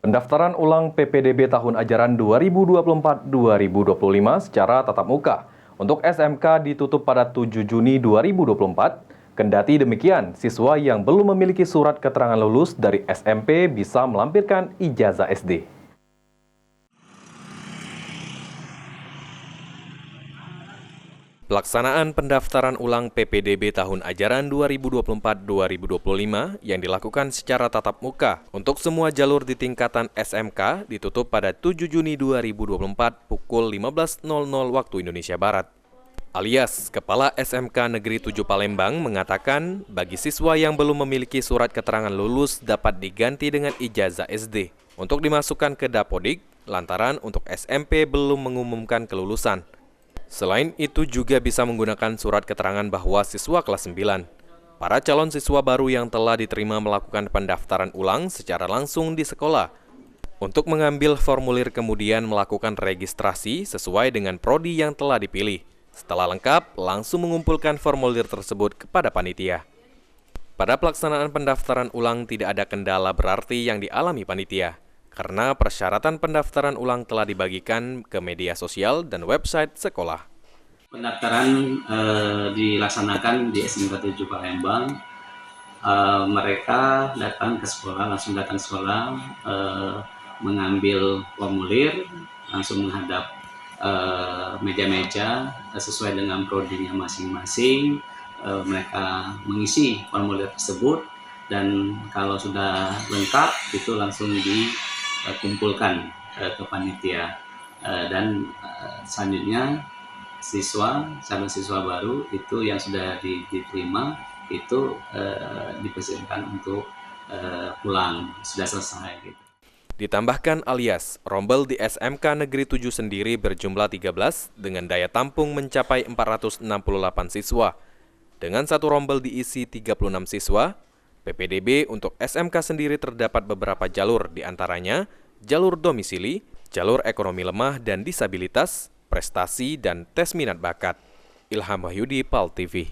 Pendaftaran ulang PPDB tahun ajaran 2024-2025 secara tatap muka untuk SMK ditutup pada 7 Juni 2024. Kendati demikian, siswa yang belum memiliki surat keterangan lulus dari SMP bisa melampirkan ijazah SD. Pelaksanaan pendaftaran ulang PPDB tahun ajaran 2024-2025 yang dilakukan secara tatap muka untuk semua jalur di tingkatan SMK ditutup pada 7 Juni 2024 pukul 15.00 waktu Indonesia Barat. Alias, Kepala SMK Negeri 7 Palembang mengatakan bagi siswa yang belum memiliki surat keterangan lulus dapat diganti dengan ijazah SD untuk dimasukkan ke Dapodik lantaran untuk SMP belum mengumumkan kelulusan. Selain itu juga bisa menggunakan surat keterangan bahwa siswa kelas 9. Para calon siswa baru yang telah diterima melakukan pendaftaran ulang secara langsung di sekolah. Untuk mengambil formulir kemudian melakukan registrasi sesuai dengan prodi yang telah dipilih. Setelah lengkap, langsung mengumpulkan formulir tersebut kepada panitia. Pada pelaksanaan pendaftaran ulang tidak ada kendala berarti yang dialami panitia, karena persyaratan pendaftaran ulang telah dibagikan ke media sosial dan website sekolah. Pendaftaran dilaksanakan di SMK 7 Palembang. Mereka datang ke sekolah, langsung datang ke sekolah, mengambil formulir, langsung menghadap meja-meja sesuai dengan prodinya masing-masing. Mereka mengisi formulir tersebut dan kalau sudah lengkap itu langsung dikumpulkan ke panitia dan selanjutnya calon siswa baru itu yang sudah diterima itu dipersilakan untuk pulang, sudah selesai gitu. Ditambahkan alias, rombel di SMK Negeri 7 sendiri berjumlah 13 dengan daya tampung mencapai 468 siswa. Dengan satu rombel diisi 36 siswa, PPDB untuk SMK sendiri terdapat beberapa jalur, diantaranya jalur domisili, jalur ekonomi lemah dan disabilitas, prestasi, dan tes minat bakat. Ilham Wahyudi, PAL TV.